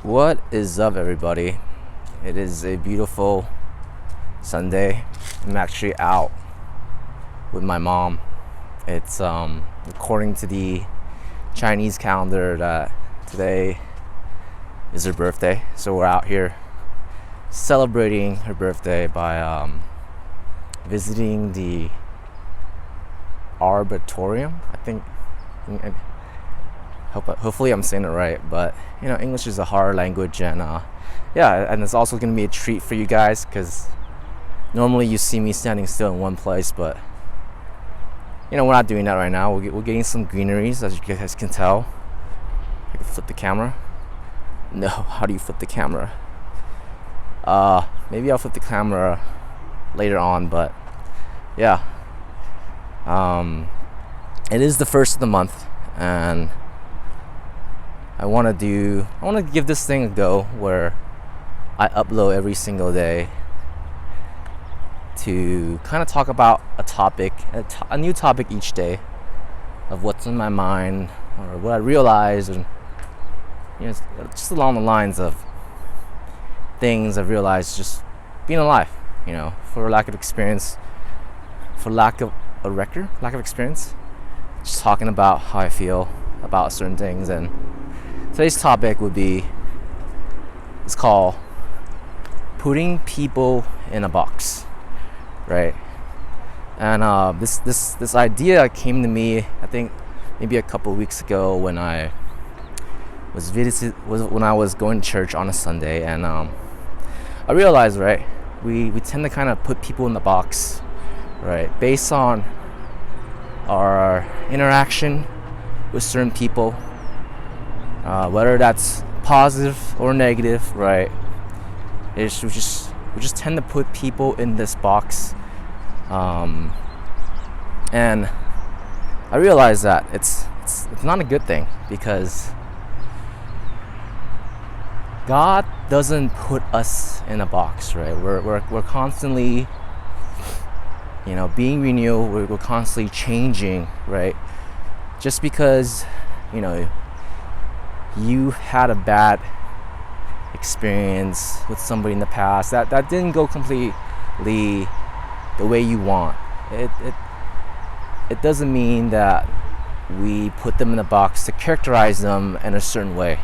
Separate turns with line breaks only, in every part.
What is up, everybody? It is a beautiful Sunday. I'm actually out with my mom. It's according to the Chinese calendar that today is her birthday, so we're out here celebrating her birthday by visiting the arboretum. I think. Hopefully I'm saying it right, but English is a hard language, and and it's also gonna be a treat for you guys because normally you see me standing still in one place, but we're not doing that right now. We're getting some greeneries, as you guys can tell. I can flip the camera. No, how do you flip the camera? Maybe I'll flip the camera later on, but yeah. It is the first of the month, and I want to give this thing a go where I upload every single day to kind of talk about a topic, a new topic each day of what's in my mind or what I realize, and just along the lines of things I've realized just being alive, for lack of experience, lack of experience, just talking about how I feel about certain things. And today's topic it's called putting people in a box, right? And this idea came to me, I think maybe a couple of weeks ago when I was going to church on a Sunday, and I realized, right, we tend to kind of put people in the box, right, based on our interaction with certain people, whether that's positive or negative, right? We just tend to put people in this box, and I realize that it's not a good thing, because God doesn't put us in a box, right? We're constantly being renewed. We're constantly changing, right? Just because you had a bad experience with somebody in the past that didn't go completely the way you want, it doesn't mean that we put them in a box to characterize them in a certain way,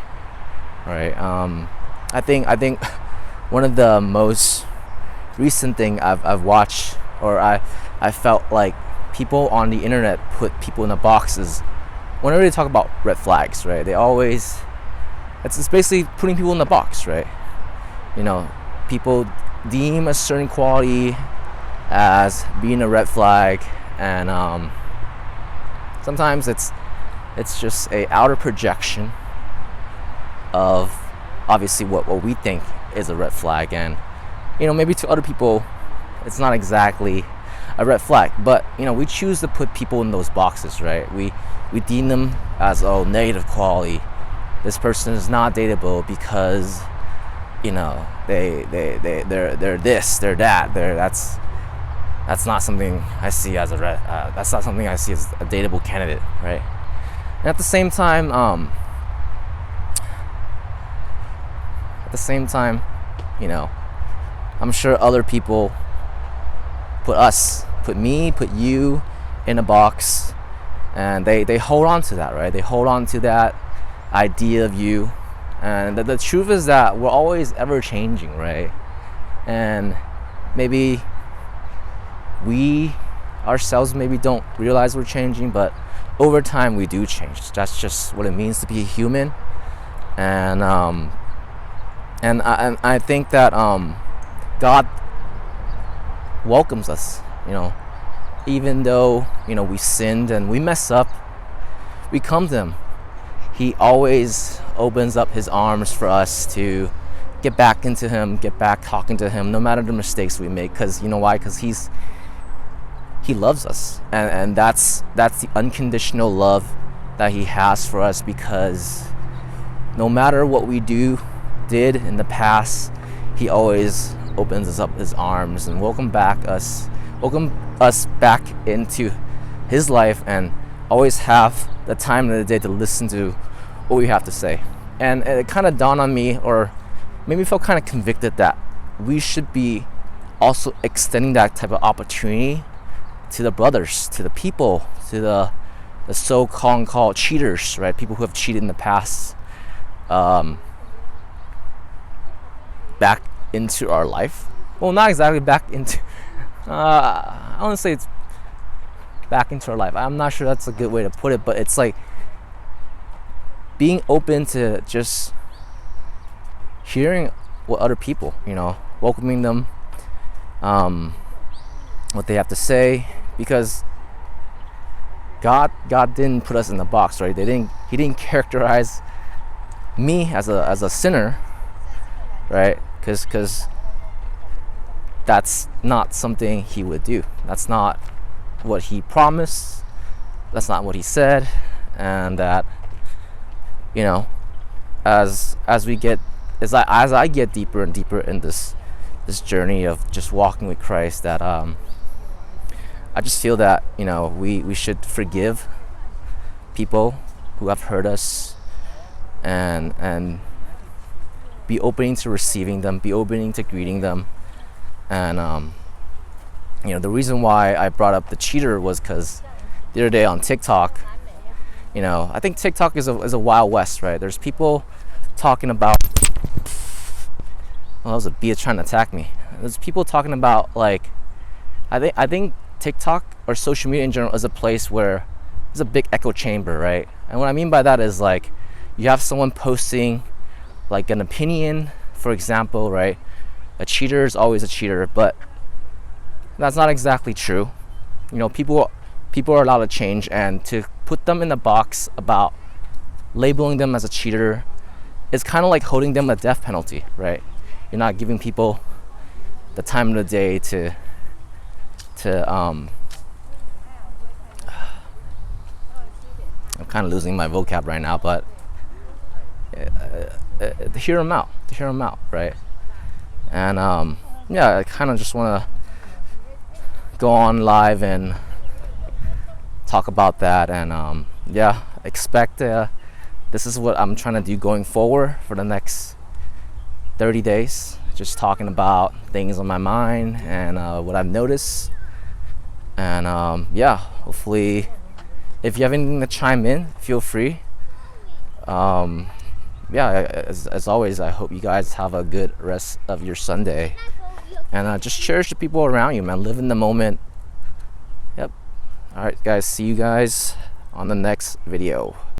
right? I think one of the most recent thing I've watched, or I felt like people on the internet put people in the boxes whenever they talk about red flags, right? It's basically putting people in the box, right? People deem a certain quality as being a red flag, and sometimes it's just a outer projection of obviously what we think is a red flag, and maybe to other people it's not exactly a red flag, but we choose to put people in those boxes, right? We deem them as negative quality. This person is not dateable because they're this, they're that, that's not something I see as that's not something I see as a dateable candidate, right? And at the same time, I'm sure other people put me, put you in a box, and they hold on to that, right? They hold on to that idea of you, and the truth is that we're always ever changing, right? And maybe we ourselves maybe don't realize we're changing, but over time we do change. That's just what it means to be a human. And I think that God welcomes us, even though we sinned and we mess up, we come to him. He always opens up his arms for us to get back into him, get back talking to him, no matter the mistakes we make. Because why? Because he loves us, and that's the unconditional love that he has for us, because no matter what we did in the past, he always opens up his arms and welcome us back into his life, and always have the time of the day to listen to what we have to say. And it kind of dawned on me, or made me feel kind of convicted, that we should be also extending that type of opportunity to the brothers, to the people, to the so-called cheaters, right? People who have cheated in the past, back into our life. Well, not exactly back into. I want to say it's back into our life. I'm not sure that's a good way to put it, but it's like being open to just hearing what other people, welcoming them, what they have to say, because God didn't put us in the box, right? He didn't characterize me as a sinner, right? Because that's not something he would do. That's not what he promised. That's not what he said. And that, as I get deeper and deeper in this journey of just walking with Christ, that I just feel that we should forgive people who have hurt us, and be open to receiving them, be open to greeting them. And the reason why I brought up the cheater was because the other day on TikTok, I think TikTok is a wild west, right? There's people talking about, that was a bee trying to attack me. There's people talking about, like, I think TikTok or social media in general is a place where there's a big echo chamber, right? And what I mean by that is, like, you have someone posting like an opinion, for example, right? A cheater is always a cheater, but that's not exactly true. People are allowed to change, and to put them in a box about labeling them as a cheater is kind of like holding them a death penalty, right? You're not giving people the time of the day to I'm kind of losing my vocab right now, but to hear them out, right? And I kind of just want to go on live and talk about that. And expect this is what I'm trying to do going forward for the next 30 days, just talking about things on my mind and what I've noticed. And hopefully, if you have anything to chime in, feel free. As always, I hope you guys have a good rest of your Sunday, and just cherish the people around you, man. Live in the moment. Yep. All right, guys, see you guys on the next video.